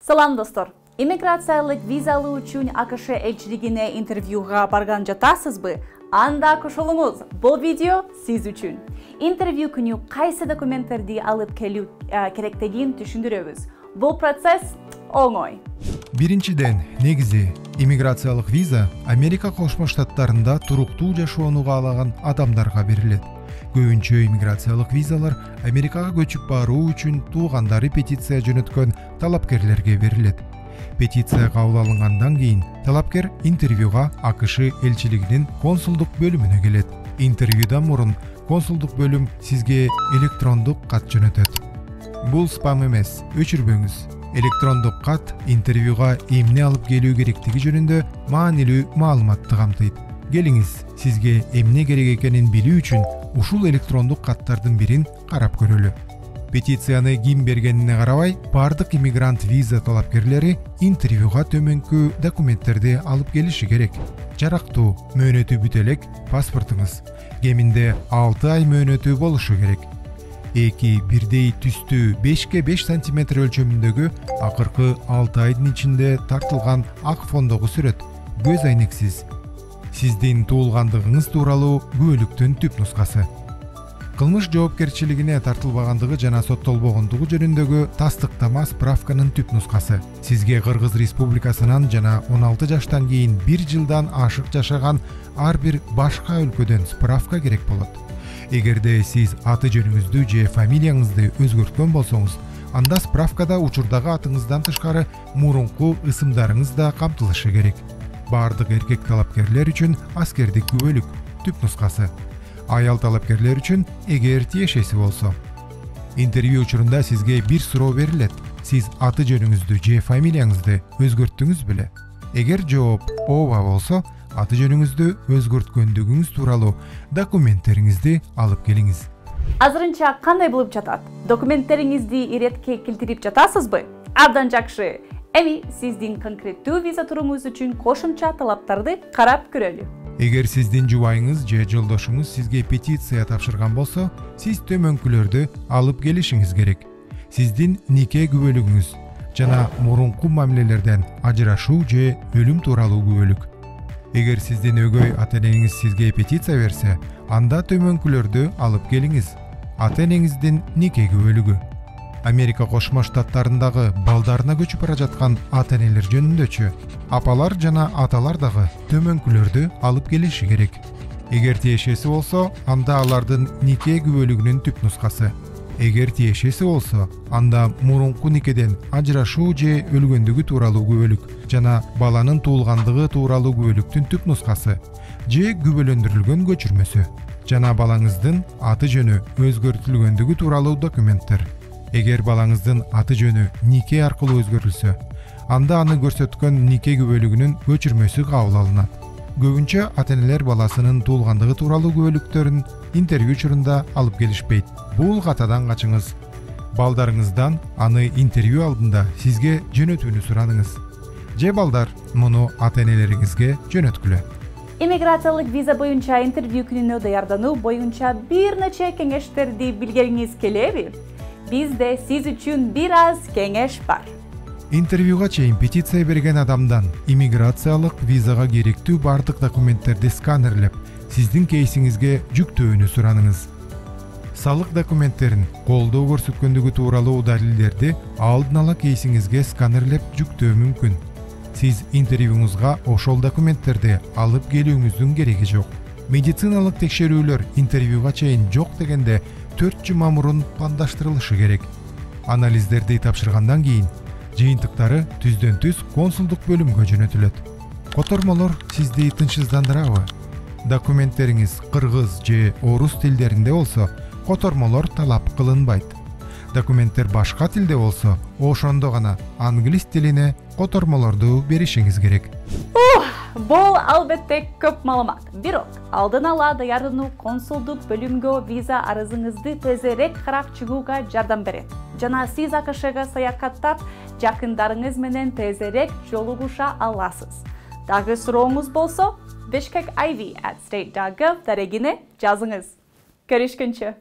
Салам достор. Иммиграциялык виза алуу үчүн АКШ элчилигине интервьюга барган жатасызбы? Анда кошолуңуз. Бул видео сиз үчүн. Интервью күнү кайсы документтерди алып келүү керектигин түшүндүрөбүз. Бул процесс оңой. Биринчиден, негизи иммиграциялык виза Америка Кошмо Штаттарында туруктуу жашоону каалаган адамдарга берилет. Көбүнчө иммиграциялык визалар Америкага көчүп баруу үчүн туугандары петиция жөнөткөн талапкерлерге берилет. Петиция кабыл алынгандан кийин талапкер интервьюга АКШ элчилигинин консулдук бөлүмүнө келет. Интервьюдан мурун консулдук бөлүм сизге электрондук кат жөнөтөт. Бул спам эмес, өчүрбөңүз. Электрондук кат интервьюга эмне алып келүү керектиги жөнүндө маанилүү маалыматты камтыйт. Келиңиз, сизге эмне керек экенин билүү үчүн ушул электрондук каттардын бирин карап көрөлү. Петицияны ким бергенине карабай, бардык иммигрант виза талапкерлери интервьюга төмөнкү документтерди алып келиши керек. Жарактуу, мөөнөтү бүт элек паспортуңуз. Кеминде 6 ай мөөнөтү болушу керек. 2-1 түстүү 5x5 см өлчөмүндөгү акыркы 6 айдын ичинде тартылган ак фондогу сүрөт, көз айнексиз. Сиздин туулгандыгыңыз тууралуу күбөлүктүн түп нускасы. Кылмыш жоопкерчилигине тартылбагандыгы жана соттолбогондугу жөнүндөгү тастыктама справканын түп нускасы. Сизге Кыргыз Республикасынан жана 16 жаштан кийин 1 жылдан ашык жашаган ар бир башка өлкөдөн справка керек болот. Эгерде сиз аты жөнүңүздү же фамилияңызды өзгөрткөн болсоңуз, анда справкада учурдагы атыңыздан тышкары мурунку ысымдарыңыз да камтылышы керек. Бардык эркек талапкерлер үчүн аскердик күбөлүк түп нускасы. Аял талапкерлер үчүн эгер тиешеси болсо. Интервью учурунда сизге бир суроо берилет. Сиз аты жөнүңүздү же фамилияңызды өзгөрттүңүз беле? Эгер жооп ооба болсо, аты жөнүңүздү өзгөрткөндүгүңүз тууралуу документтериңизди алып келиңиз. Азырынча кандай болуп жатат? Документтериңизди иретке келтирип жатасызбы? Абдан жакшы. Эми сиздин конкреттүү виза туруңуз үчүн кошумча талаптарды карап көрөлү. Эгер сиздин жубайыңыз же жолдошуңуз сизге петиция тапшырган болсо, сиз төмөнкүлөрдү алып келишиңиз керек. Сиздин нике күбөлүгүңүз жана мурунку мамилелерден ажырашуу же өлүм тууралуу күбөлүк. Эгер сиздин өгөй ата-энеңиз сизге петиция берсе, анда төмөнкүлөрдү алып келиңиз. Ата-энеңиздин нике күбөлүгү. Америка Кошмо Штаттарындагы балдарына көчүп бара жаткан ата-энелер жөнүндөчү, апалар жана аталар дагы төмөнкүлөрдү алып келиши керек. Эгер тиешеси болсо, анда алардын нике күбөлүгүнүн түп нускасы. Эгер тиешеси болсо, анда мурунку никеден ажырашуу же өлгөндүгү тууралуу күбөлүк жана баланын туулгандыгы тууралуу күбөлүктүн түп нускасы же күбөлөндүрүлгөн көчүрмөсү жана балаңыздын аты жөнү өзгөртүлгөндүгү тууралуу документтер. Эгер балаңыздын аты жөнү нике аркылуу өзгөрүлсө, анда аны көрсөткөн нике күбөлүгүнүн көчүрмөсү кабыл алынат. Көбүнчө ата-энелер баласынын туулгандыгы тууралуу күбөлүктөрүн интервью учурунда алып келишпейт. Бул катадан качыңыз. Балдарыңыздан аны интервью алдында сизге жөнөтүүнү сураныңыз. Же балдар муну ата-энелериңизге жөнөткүлө. Иммиграциялык виза боюнча интервью күнүнө даярдануу боюнча бир нече кеңештерди билгениңиз келеби? Бизде сиз үчүн бир аз кеңеш бар. Интервьюга чейин петиция берген адамдан иммиграциялык визага керектүү бардык документтерди сканерлеп, сиздин кейсиңизге жүктөөнү сураныңыз. Салык документтерин, колдоо көрсөткөндүгү тууралуу далилдерди алдын ала кейсиңизге сканерлеп жүктөө мүмкүн. Сиз интервьюңузга ошол документтерди алып келүүңүздүн кереги жок. Медициналык текшерүүлөр интервьюга чейин жок дегенде 4 жума мурун пландаштырылышы керек. Анализдерди тапшыргандан кийин жыйынтыктары түздөн-түз консулдук бөлүмгө жөнөтүлөт. Котормолор сизди тынчсыздандырабы? Документтериңиз кыргыз же орус тилдеринде болсо, котормолор талап кылынбайт. Документтер башка тилде болсо, ошондо гана англис тилине котормолорду беришиңиз керек. Бул албетте көп маалымат. Бирок, алдын ала даярдануу консулдук бөлүмгө виза арызыңызды тезирээк карап чыгууга жардам берет. Жана сиз АКШга саякаттап, жакындарыңыз менен тезирээк жолугуша аласыз. Дагы сурооңуз болсо, bishkekiv@state.gov дарегине жазыңыз. Көрүшкөнчө.